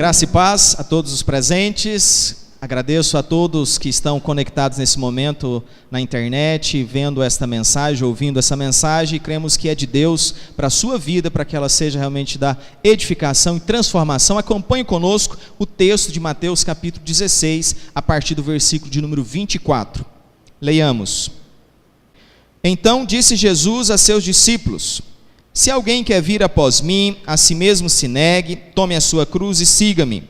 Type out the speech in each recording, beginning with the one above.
Graça e paz a todos os presentes. Agradeço a todos que estão conectados nesse momento na internet, vendo esta mensagem, ouvindo essa mensagem, e cremos que é de Deus para a sua vida, para que ela seja realmente da edificação e transformação. Acompanhe conosco o texto de Mateus capítulo 16, a partir do versículo de número 24. Leiamos. Então disse Jesus a seus discípulos: se alguém quer vir após mim, a si mesmo se negue, tome a sua cruz e siga-me.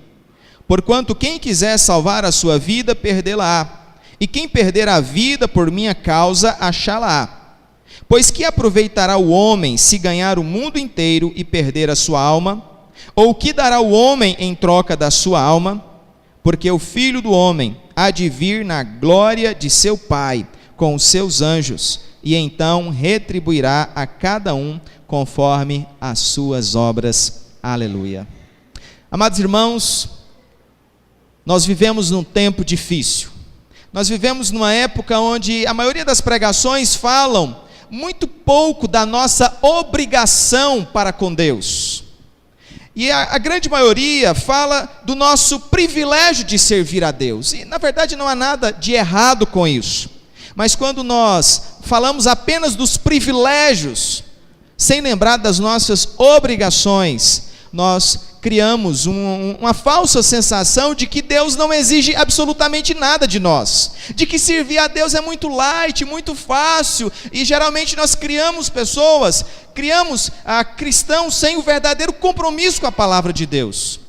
Porquanto quem quiser salvar a sua vida, perdê-la-á, e quem perder a vida por minha causa, achá-la-á. Pois que aproveitará o homem se ganhar o mundo inteiro e perder a sua alma? Ou que dará o homem em troca da sua alma? Porque o Filho do Homem há de vir na glória de seu Pai, com os seus anjos, e então retribuirá a cada um conforme as suas obras. Aleluia. Amados irmãos, nós vivemos num tempo difícil. Nós vivemos numa época onde a maioria das pregações falam muito pouco da nossa obrigação para com Deus. E a grande maioria fala do nosso privilégio de servir a Deus. E na verdade não há nada de errado com isso. Mas quando nós falamos apenas dos privilégios, sem lembrar das nossas obrigações, nós criamos uma falsa sensação de que Deus não exige absolutamente nada de nós, de que servir a Deus é muito light, muito fácil, e geralmente nós criamos cristãos sem o verdadeiro compromisso com a palavra de Deus.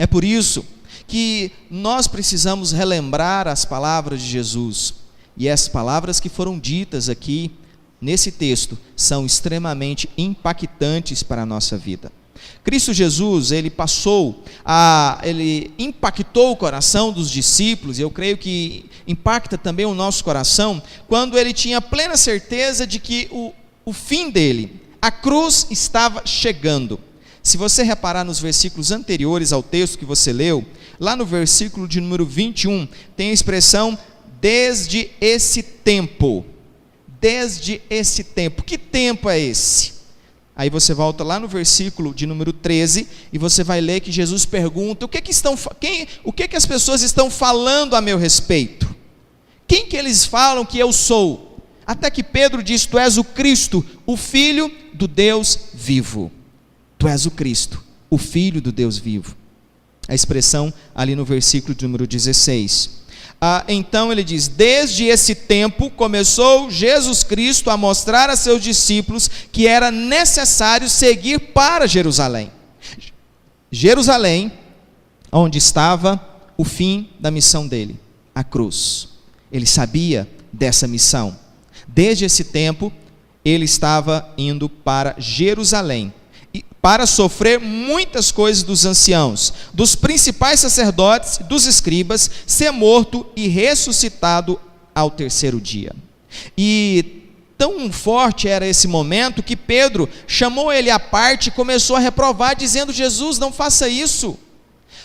É por isso que nós precisamos relembrar as palavras de Jesus, e as palavras que foram ditas aqui nesse texto são extremamente impactantes para a nossa vida. Cristo Jesus, ele impactou o coração dos discípulos, e eu creio que impacta também o nosso coração, quando ele tinha plena certeza de que o fim dele, a cruz, estava chegando. Se você reparar nos versículos anteriores ao texto que você leu, lá no versículo de número 21, tem a expressão desde esse tempo. Desde esse tempo. Que tempo é esse? Aí você volta lá no versículo de número 13 e você vai ler que Jesus pergunta: o que as pessoas estão falando a meu respeito? Quem que eles falam que eu sou? Até que Pedro diz: tu és o Cristo, o Filho do Deus vivo. Tu és o Cristo, o Filho do Deus vivo. A expressão ali no versículo de número 16. Então ele diz: desde esse tempo começou Jesus Cristo a mostrar a seus discípulos que era necessário seguir para Jerusalém. Jerusalém, onde estava o fim da missão dele, a cruz. Ele sabia dessa missão. Desde esse tempo, ele estava indo para Jerusalém, para sofrer muitas coisas dos anciãos, dos principais sacerdotes, dos escribas, ser morto e ressuscitado ao terceiro dia. E tão forte era esse momento que Pedro chamou ele à parte e começou a reprovar, dizendo: Jesus, não faça isso,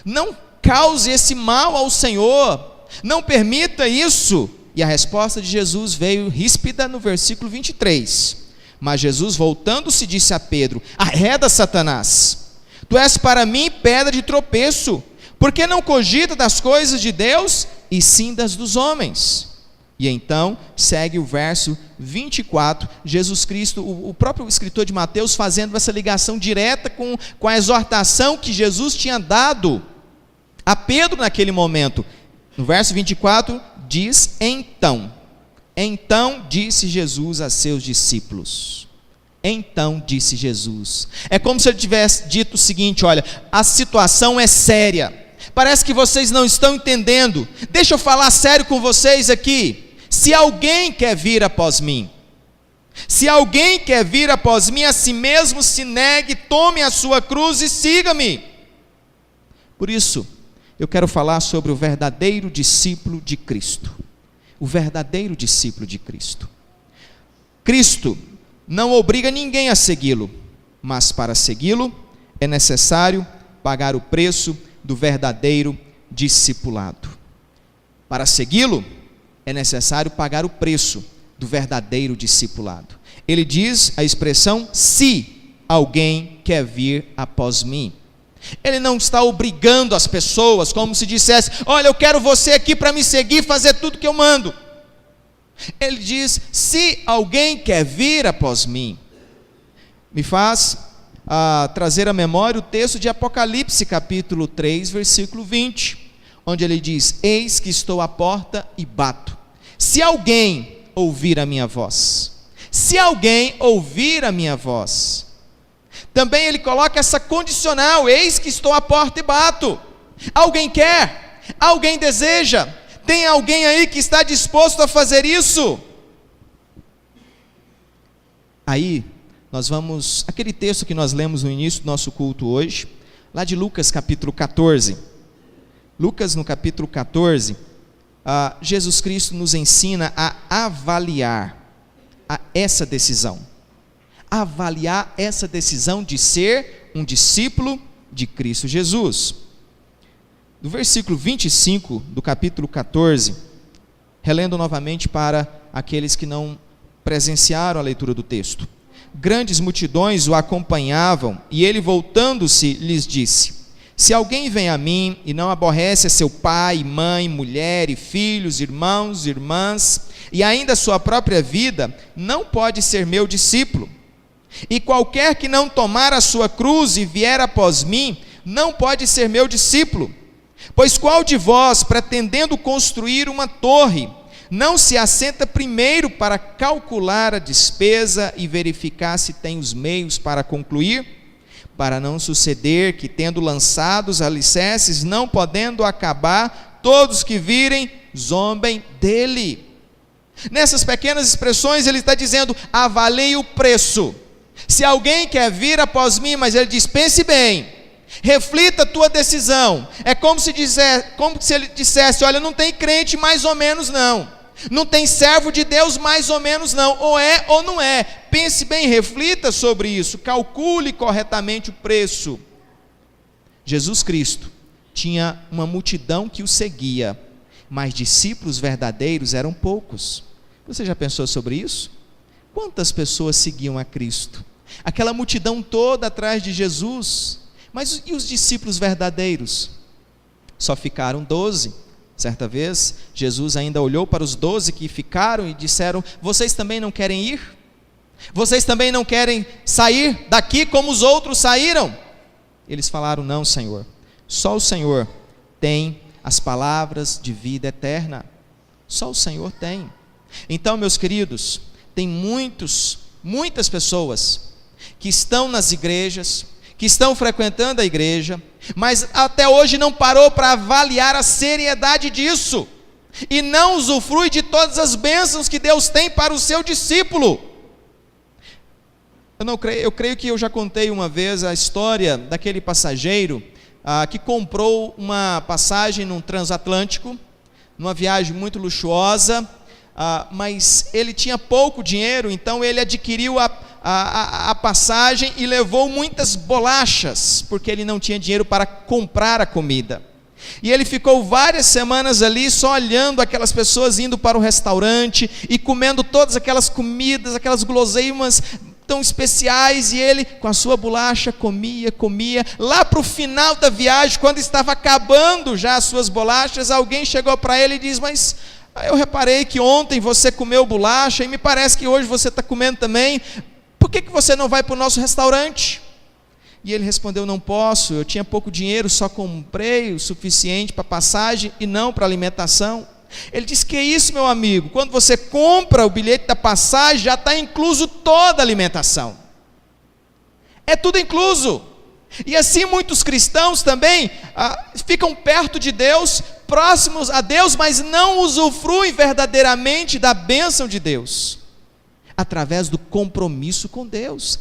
não cause esse mal ao Senhor, não permita isso. E a resposta de Jesus veio ríspida no versículo 23. Mas Jesus, voltando-se, disse a Pedro: arreda, Satanás, tu és para mim pedra de tropeço, porque não cogita das coisas de Deus, e sim das dos homens. E então segue o verso 24, Jesus Cristo, o próprio escritor de Mateus, fazendo essa ligação direta com a exortação que Jesus tinha dado a Pedro naquele momento. No verso 24 diz: Então disse Jesus a seus discípulos. Então disse Jesus. É como se ele tivesse dito o seguinte: olha, a situação é séria. Parece que vocês não estão entendendo. Deixa eu falar sério com vocês aqui. Se alguém quer vir após mim, a si mesmo se negue, tome a sua cruz e siga-me. Por isso, eu quero falar sobre o verdadeiro discípulo de Cristo. O verdadeiro discípulo de Cristo. Cristo não obriga ninguém a segui-lo, mas para segui-lo é necessário pagar o preço do verdadeiro discipulado. Para segui-lo é necessário pagar o preço do verdadeiro discipulado. Ele diz a expressão: se alguém quer vir após mim. Ele não está obrigando as pessoas, como se dissesse: olha, eu quero você aqui para me seguir, fazer tudo que eu mando. Ele diz: se alguém quer vir após mim. Me faz trazer à memória o texto de Apocalipse capítulo 3, versículo 20, onde ele diz: eis que estou à porta e bato. Se alguém ouvir a minha voz, se alguém ouvir a minha voz. Também ele coloca essa condicional: eis que estou à porta e bato. Alguém quer? Alguém deseja? Tem alguém aí que está disposto a fazer isso? Aí, nós vamos, aquele texto que nós lemos no início do nosso culto hoje, lá de Lucas capítulo 14. Lucas no capítulo 14, Jesus Cristo nos ensina a avaliar essa decisão. Avaliar essa decisão de ser um discípulo de Cristo Jesus. No versículo 25 do capítulo 14, relendo novamente para aqueles que não presenciaram a leitura do texto. Grandes multidões o acompanhavam, e ele, voltando-se, lhes disse: se alguém vem a mim e não aborrece a seu pai, mãe, mulher e filhos, irmãos, irmãs, e ainda a sua própria vida, não pode ser meu discípulo. E qualquer que não tomar a sua cruz e vier após mim, não pode ser meu discípulo. Pois qual de vós, pretendendo construir uma torre, não se assenta primeiro para calcular a despesa e verificar se tem os meios para concluir? Para não suceder que, tendo lançado os alicerces, não podendo acabar, todos que virem, zombem dele. Nessas pequenas expressões ele está dizendo: avalie o preço. Se alguém quer vir após mim, mas ele diz: pense bem, reflita a tua decisão. É como se ele dissesse: olha, não tem crente mais ou menos não, não tem servo de Deus mais ou menos não, ou é ou não é. Pense bem, reflita sobre isso, calcule corretamente o preço. Jesus Cristo tinha uma multidão que o seguia, mas discípulos verdadeiros eram poucos. Você já pensou sobre isso? Quantas pessoas seguiam a Cristo? Aquela multidão toda atrás de Jesus, mas e os discípulos verdadeiros? Só ficaram 12. Certa vez, Jesus ainda olhou para os 12 que ficaram e disseram: vocês também não querem ir? Vocês também não querem sair daqui como os outros saíram? Eles falaram: não, Senhor, só o Senhor tem as palavras de vida eterna, só o Senhor tem. Então, meus queridos, tem muitas pessoas que estão nas igrejas, que estão frequentando a igreja, mas até hoje não parou para avaliar a seriedade disso, e não usufrui de todas as bênçãos que Deus tem para o seu discípulo. Eu creio que eu já contei uma vez a história daquele passageiro que comprou uma passagem num transatlântico, numa viagem muito luxuosa, mas ele tinha pouco dinheiro, então ele adquiriu a passagem e levou muitas bolachas, porque ele não tinha dinheiro para comprar a comida. E ele ficou várias semanas ali só olhando aquelas pessoas indo para o restaurante e comendo todas aquelas comidas, aquelas guloseimas tão especiais, e ele com a sua bolacha comia. Lá para o final da viagem, quando estava acabando já as suas bolachas, alguém chegou para ele e disse: mas eu reparei que ontem você comeu bolacha e me parece que hoje você está comendo também, por que você não vai para o nosso restaurante? E ele respondeu: não posso, eu tinha pouco dinheiro, só comprei o suficiente para passagem e não para alimentação. Ele disse: que isso, meu amigo, quando você compra o bilhete da passagem, já está incluso toda a alimentação, é tudo incluso. E assim muitos cristãos também ficam perto de Deus, próximos a Deus, mas não usufruem verdadeiramente da bênção de Deus, através do compromisso com Deus.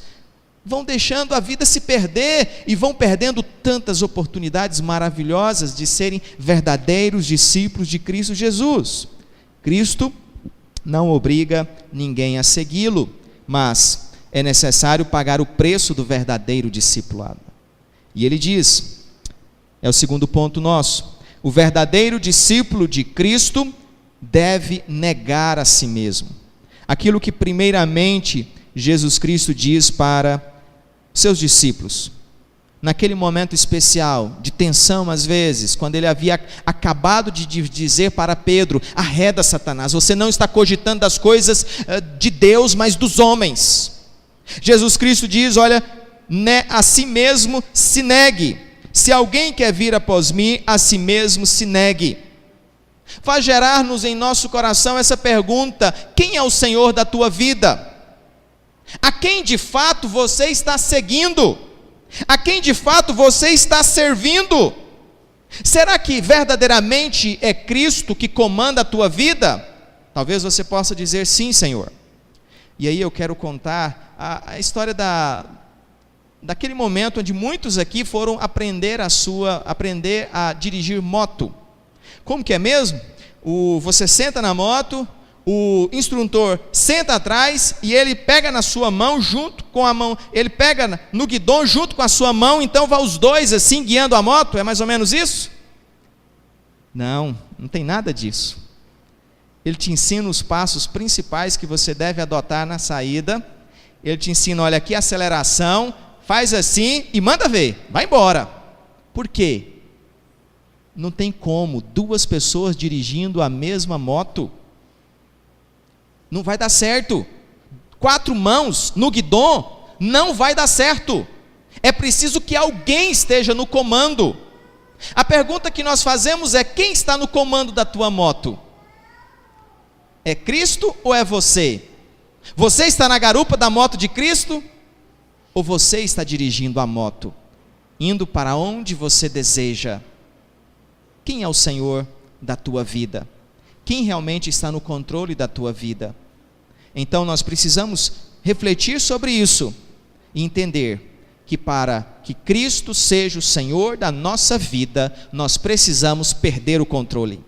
Vão deixando a vida se perder e vão perdendo tantas oportunidades maravilhosas de serem verdadeiros discípulos de Cristo Jesus. Cristo não obriga ninguém a segui-lo, mas é necessário pagar o preço do verdadeiro discipulado. E ele diz, é o segundo ponto nosso: o verdadeiro discípulo de Cristo deve negar a si mesmo. Aquilo que primeiramente Jesus Cristo diz para seus discípulos: naquele momento especial, de tensão às vezes, quando ele havia acabado de dizer para Pedro: arreda, Satanás, você não está cogitando das coisas de Deus, mas dos homens. Jesus Cristo diz: olha, a si mesmo se negue. Se alguém quer vir após mim, a si mesmo se negue. Faz gerar-nos em nosso coração essa pergunta: quem é o Senhor da tua vida? A quem de fato você está seguindo? A quem de fato você está servindo? Será que verdadeiramente é Cristo que comanda a tua vida? Talvez você possa dizer: sim, Senhor. E aí eu quero contar a história daquele momento onde muitos aqui foram aprender a dirigir moto. Como que é mesmo? Você senta na moto, o instrutor senta atrás e ele pega na sua mão junto com a mão, ele pega no guidão junto com a sua mão, então vai os dois assim guiando a moto, é mais ou menos isso? Não tem nada disso. Ele te ensina os passos principais que você deve adotar na saída, ele te ensina: olha aqui a aceleração, faz assim e manda ver, vai embora. Por quê? Não tem como duas pessoas dirigindo a mesma moto. Não vai dar certo. 4 mãos no guidão não vai dar certo. É preciso que alguém esteja no comando. A pergunta que nós fazemos é: quem está no comando da tua moto? É Cristo ou é você? Você está na garupa da moto de Cristo? Ou você está dirigindo a moto, indo para onde você deseja? Quem é o Senhor da tua vida? Quem realmente está no controle da tua vida? Então nós precisamos refletir sobre isso e entender que para que Cristo seja o Senhor da nossa vida, nós precisamos perder o controle.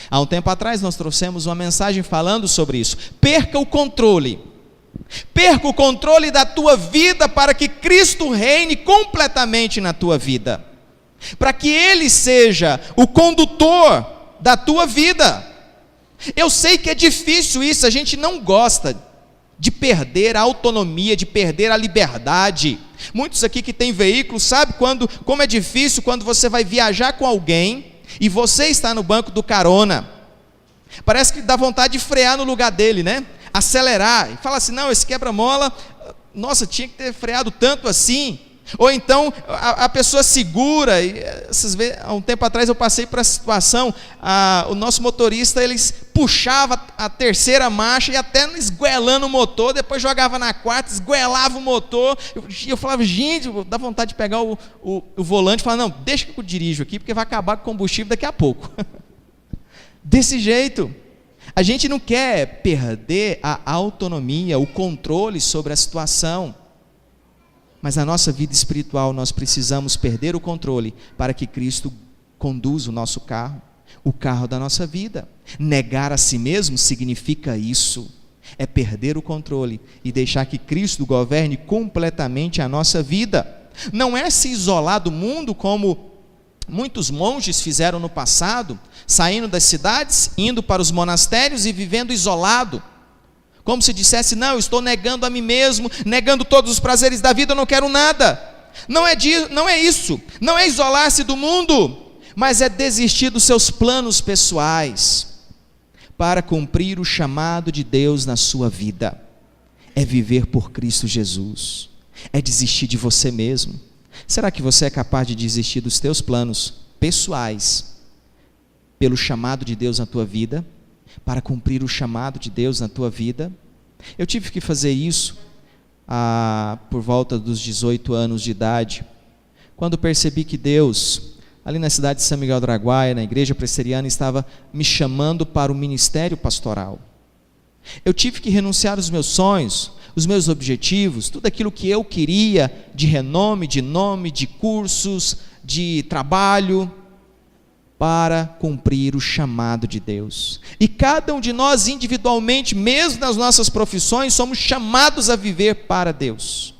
Há um tempo atrás nós trouxemos uma mensagem falando sobre isso. Perca o controle. Perca o controle da tua vida para que Cristo reine completamente na tua vida. Para que Ele seja o condutor da tua vida. Eu sei que é difícil isso, a gente não gosta de perder a autonomia, de perder a liberdade. Muitos aqui que têm veículo sabem como é difícil quando você vai viajar com alguém e você está no banco do carona. Parece que dá vontade de frear no lugar dele, né? Acelerar, e fala assim: não, esse quebra-mola, nossa, tinha que ter freado tanto assim. Ou então a pessoa segura, e há um tempo atrás eu passei por essa situação, o nosso motorista, eles puxava a terceira marcha e até esguelando o motor, depois jogava na quarta, esguelava o motor, eu falava: gente, dá vontade de pegar o volante e falar: não, deixa que eu dirijo aqui, porque vai acabar com o combustível daqui a pouco. Desse jeito, a gente não quer perder a autonomia, o controle sobre a situação. Mas na nossa vida espiritual nós precisamos perder o controle para que Cristo conduza o nosso carro, o carro da nossa vida. Negar a si mesmo significa isso, é perder o controle e deixar que Cristo governe completamente a nossa vida. Não é se isolar do mundo como muitos monges fizeram no passado, saindo das cidades, indo para os monastérios e vivendo isolado. Como se dissesse: não, eu estou negando a mim mesmo, negando todos os prazeres da vida, eu não quero nada. Não é isso, não é isolar-se do mundo, mas é desistir dos seus planos pessoais, para cumprir o chamado de Deus na sua vida. É viver por Cristo Jesus, é desistir de você mesmo. Será que você é capaz de desistir dos teus planos pessoais, pelo chamado de Deus na tua vida? Para cumprir o chamado de Deus na tua vida? Eu tive que fazer isso por volta dos 18 anos de idade, quando percebi que Deus, ali na cidade de São Miguel do Araguaia, na igreja presbiteriana, estava me chamando para o ministério pastoral. Eu tive que renunciar aos meus sonhos, os meus objetivos, tudo aquilo que eu queria de renome, de nome, de cursos, de trabalho, para cumprir o chamado de Deus. E cada um de nós individualmente, mesmo nas nossas profissões, somos chamados a viver para Deus.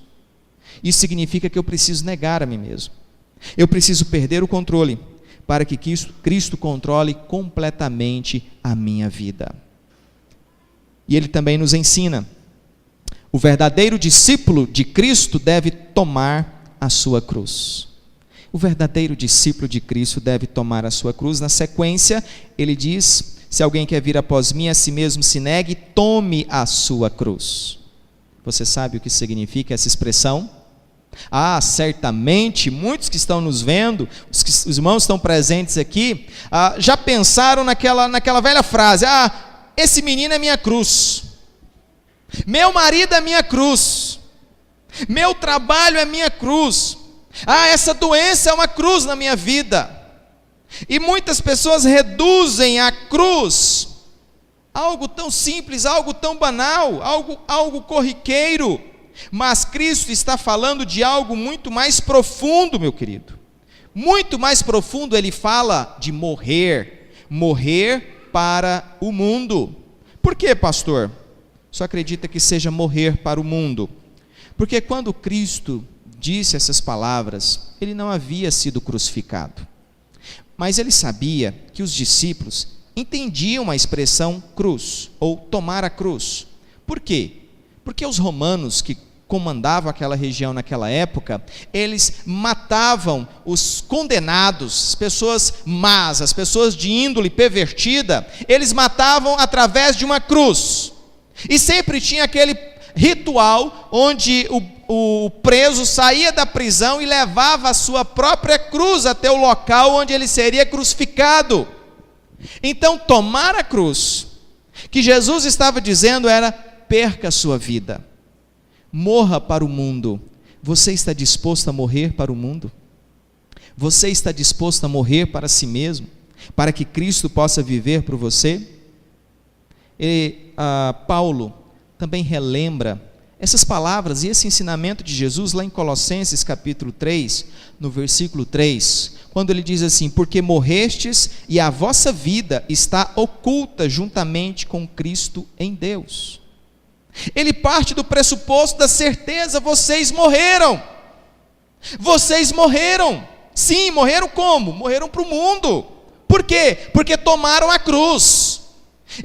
Isso significa que eu preciso negar a mim mesmo. Eu preciso perder o controle, para que Cristo controle completamente a minha vida. E Ele também nos ensina: o verdadeiro discípulo de Cristo deve tomar a sua cruz. O verdadeiro discípulo de Cristo deve tomar a sua cruz. Na sequência, ele diz: se alguém quer vir após mim, a si mesmo se negue, tome a sua cruz. Você sabe o que significa essa expressão? Certamente, muitos que estão nos vendo, os irmãos estão presentes aqui, já pensaram naquela velha frase: esse menino é minha cruz, meu marido é minha cruz, meu trabalho é minha cruz, essa doença é uma cruz na minha vida. E muitas pessoas reduzem a cruz a algo tão simples, algo tão banal, algo corriqueiro. Mas Cristo está falando de algo muito mais profundo, meu querido. Muito mais profundo. Ele fala de morrer para o mundo. Por que, pastor? Só acredita que seja morrer para o mundo? Porque quando Cristo disse essas palavras, ele não havia sido crucificado. Mas ele sabia que os discípulos entendiam a expressão cruz, ou tomar a cruz. Por quê? Porque os romanos que comandavam aquela região naquela época, eles matavam os condenados, as pessoas más, as pessoas de índole pervertida, eles matavam através de uma cruz. E sempre tinha aquele ritual onde o preso saía da prisão e levava a sua própria cruz até o local onde ele seria crucificado. Então, tomar a cruz, que Jesus estava dizendo era: perca a sua vida, morra para o mundo. Você está disposto a morrer para o mundo? Você está disposto a morrer para si mesmo, para que Cristo possa viver por você? E Paulo também relembra essas palavras e esse ensinamento de Jesus lá em Colossenses capítulo 3, no versículo 3, quando ele diz assim: porque morrestes e a vossa vida está oculta juntamente com Cristo em Deus. Ele parte do pressuposto da certeza: vocês morreram. Vocês morreram. Sim, morreram como? Morreram para o mundo. Por quê? Porque tomaram a cruz.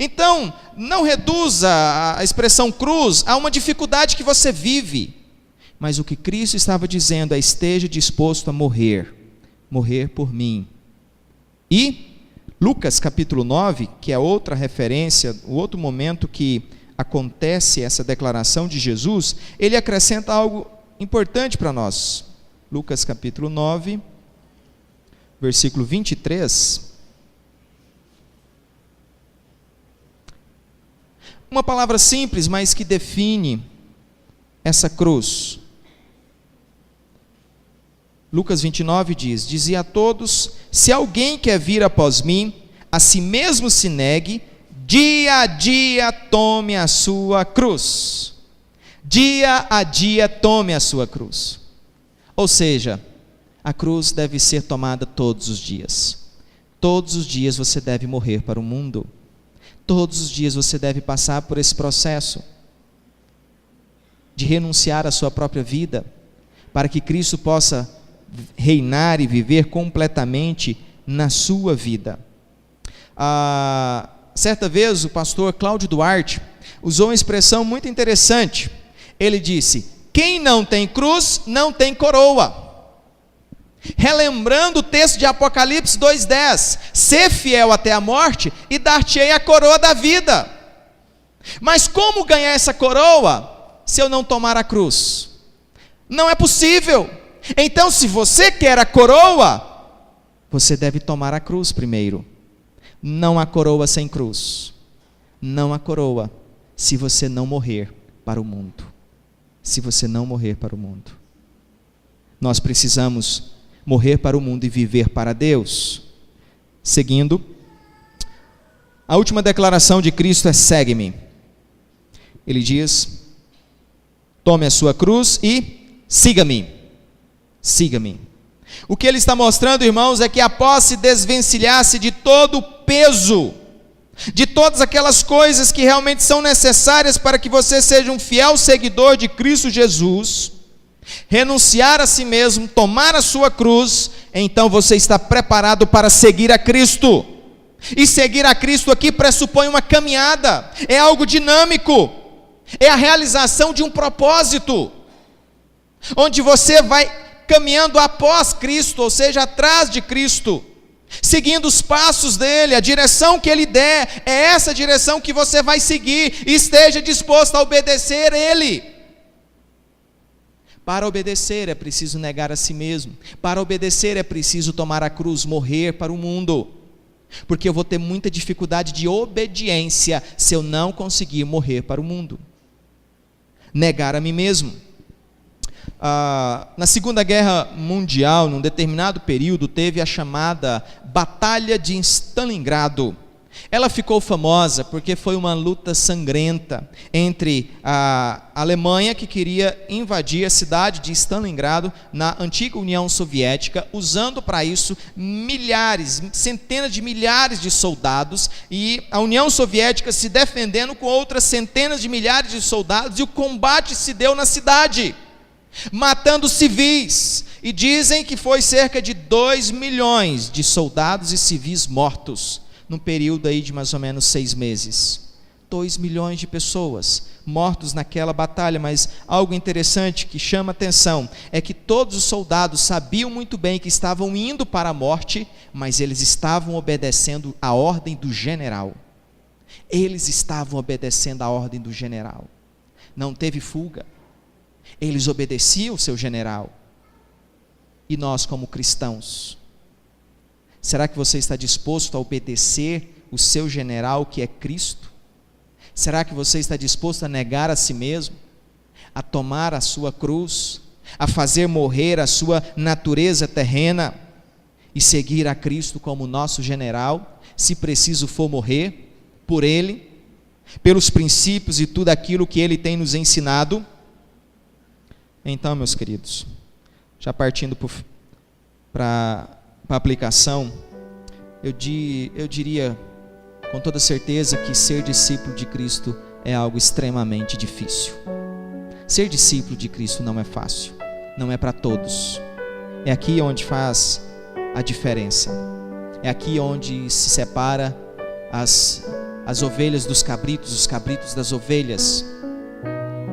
Então, não reduza a expressão cruz a uma dificuldade que você vive. Mas o que Cristo estava dizendo é: esteja disposto a morrer por mim. E Lucas capítulo 9, que é outra referência, o outro momento que acontece essa declaração de Jesus, ele acrescenta algo importante para nós. Lucas capítulo 9, versículo 23. Uma palavra simples, mas que define essa cruz. Lucas 29 diz: dizia a todos: se alguém quer vir após mim, a si mesmo se negue, dia a dia tome a sua cruz. Dia a dia tome a sua cruz. Ou seja, a cruz deve ser tomada todos os dias. Todos os dias você deve morrer para o mundo. Todos os dias você deve passar por esse processo de renunciar à sua própria vida, para que Cristo possa reinar e viver completamente na sua vida. Certa vez o pastor Cláudio Duarte usou uma expressão muito interessante. Ele disse: quem não tem cruz, não tem coroa. Relembrando o texto de Apocalipse 2:10, ser fiel até a morte e dar-te-ei a coroa da vida. Mas como ganhar essa coroa se eu não tomar a cruz? Não é possível. Então, se você quer a coroa, você deve tomar a cruz primeiro. Não há coroa sem cruz. Não há coroa se você não morrer para o mundo. Se você não morrer para o mundo. Nós precisamos morrer para o mundo e viver para Deus. Seguindo, a última declaração de Cristo é: segue-me. Ele diz: tome a sua cruz e siga-me. Siga-me. O que ele está mostrando, irmãos, é que após se desvencilhar-se de todo o peso, de todas aquelas coisas que realmente são necessárias para que você seja um fiel seguidor de Cristo Jesus, renunciar a si mesmo, tomar a sua cruz, então você está preparado para seguir a Cristo. E seguir a Cristo aqui pressupõe uma caminhada, é algo dinâmico, é a realização de um propósito, onde você vai caminhando após Cristo, ou seja, atrás de Cristo, seguindo os passos dele. A direção que ele der é essa direção que você vai seguir, e esteja disposto a obedecer ele. Para obedecer é preciso negar a si mesmo. Para obedecer é preciso tomar a cruz, morrer para o mundo. Porque eu vou ter muita dificuldade de obediência se eu não conseguir morrer para o mundo. Negar a mim mesmo. Na Segunda Guerra Mundial, num determinado período, teve a chamada Batalha de Stalingrado. Ela ficou famosa porque foi uma luta sangrenta entre a Alemanha, que queria invadir a cidade de Stalingrado, na antiga União Soviética, usando para isso milhares, centenas de milhares de soldados, e a União Soviética se defendendo com outras centenas de milhares de soldados, e o combate se deu na cidade, matando civis, e dizem que foi cerca de 2 milhões de soldados e civis mortos, num período aí de mais ou menos 6 meses. 2 milhões de pessoas mortos naquela batalha. Mas algo interessante que chama atenção é que todos os soldados sabiam muito bem que estavam indo para a morte, mas eles estavam obedecendo a ordem do general. Eles estavam obedecendo a ordem do general. Não teve fuga. Eles obedeciam o seu general. E nós, como cristãos, será que você está disposto a obedecer o seu general, que é Cristo? Será que você está disposto a negar a si mesmo, a tomar a sua cruz, a fazer morrer a sua natureza terrena e seguir a Cristo como nosso general, se preciso for morrer por Ele, pelos princípios e tudo aquilo que Ele tem nos ensinado? Então, meus queridos, já partindo para a aplicação, eu diria com toda certeza que ser discípulo de Cristo é algo extremamente difícil. Ser discípulo de Cristo não é fácil, não é para todos. É aqui onde faz a diferença, é aqui onde se separa as ovelhas dos cabritos, os cabritos das ovelhas.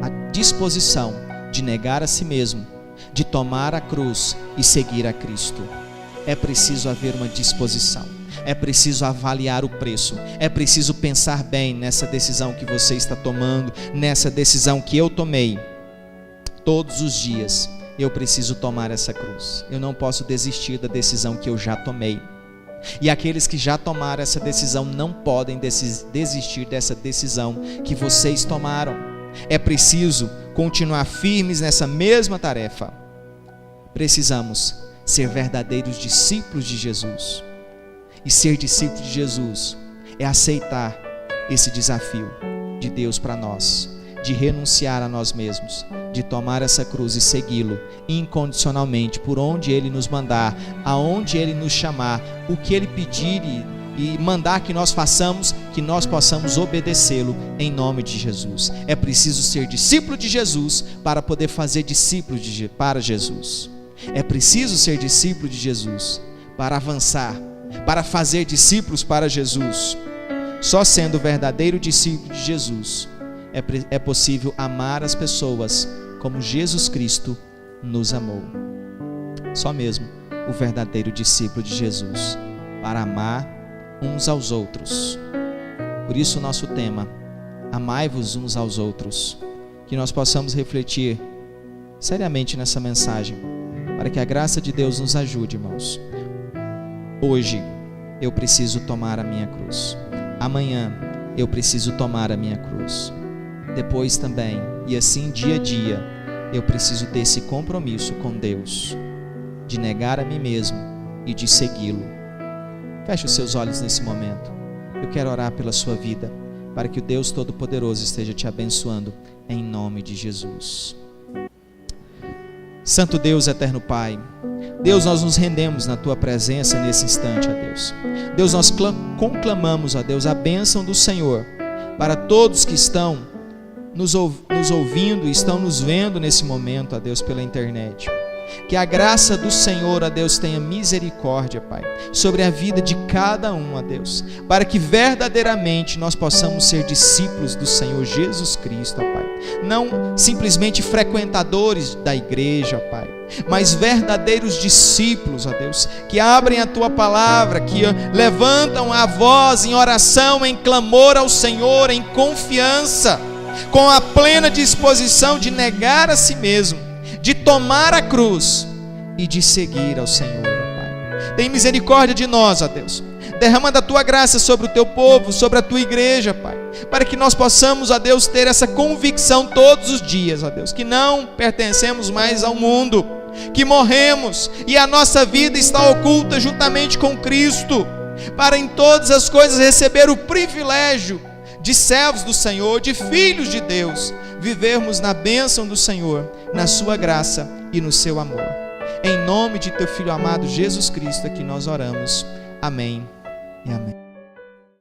A disposição de negar a si mesmo, de tomar a cruz e seguir a Cristo. É preciso haver uma disposição, é preciso avaliar o preço, é preciso pensar bem nessa decisão que você está tomando, nessa decisão que eu tomei. Todos os dias eu preciso tomar essa cruz, eu não posso desistir da decisão que eu já tomei. E aqueles que já tomaram essa decisão não podem desistir dessa decisão que vocês tomaram. É preciso continuar firmes nessa mesma tarefa. Precisamos ser verdadeiros discípulos de Jesus. E ser discípulo de Jesus é aceitar esse desafio de Deus para nós, de renunciar a nós mesmos, de tomar essa cruz e segui-lo incondicionalmente, por onde Ele nos mandar, aonde Ele nos chamar, o que Ele pedir e mandar que nós façamos, que nós possamos obedecê-lo em nome de Jesus. É preciso ser discípulo de Jesus para poder fazer discípulos para Jesus. É preciso ser discípulo de Jesus para avançar, para fazer discípulos para Jesus. Só sendo verdadeiro discípulo de Jesus é possível amar as pessoas como Jesus Cristo nos amou. Só mesmo o verdadeiro discípulo de Jesus para amar uns aos outros. Por isso o nosso tema, amai-vos uns aos outros. Que nós possamos refletir seriamente nessa mensagem, para que a graça de Deus nos ajude, irmãos. Hoje eu preciso tomar a minha cruz. Amanhã eu preciso tomar a minha cruz. Depois também, e assim dia a dia, eu preciso ter esse compromisso com Deus, de negar a mim mesmo e de segui-lo. Feche os seus olhos nesse momento. Eu quero orar pela sua vida, para que o Deus Todo-Poderoso esteja te abençoando, em nome de Jesus. Santo Deus, eterno Pai, Deus, nós nos rendemos na Tua presença nesse instante, ó Deus. Deus, nós conclamamos, ó Deus, a bênção do Senhor para todos que estão nos ouvindo e estão nos vendo nesse momento, ó Deus, pela internet. Que a graça do Senhor, ó Deus, tenha misericórdia, Pai, sobre a vida de cada um, ó Deus, para que verdadeiramente nós possamos ser discípulos do Senhor Jesus Cristo, ó Pai. não simplesmente frequentadores da igreja, Pai, mas verdadeiros discípulos, ó Deus, que abrem a Tua palavra, que levantam a voz em oração, em clamor ao Senhor, em confiança, com a plena disposição de negar a si mesmo, de tomar a cruz e de seguir ao Senhor, ó Pai. Tem misericórdia de nós, ó Deus. Derrama da Tua graça sobre o Teu povo, sobre a Tua igreja, Pai, para que nós possamos, ó Deus, ter essa convicção todos os dias, ó Deus, que não pertencemos mais ao mundo, que morremos e a nossa vida está oculta juntamente com Cristo, para em todas as coisas receber o privilégio de servos do Senhor, de filhos de Deus, vivermos na bênção do Senhor, na Sua graça e no Seu amor. Em nome de Teu Filho amado Jesus Cristo é que nós oramos. Amém e amém.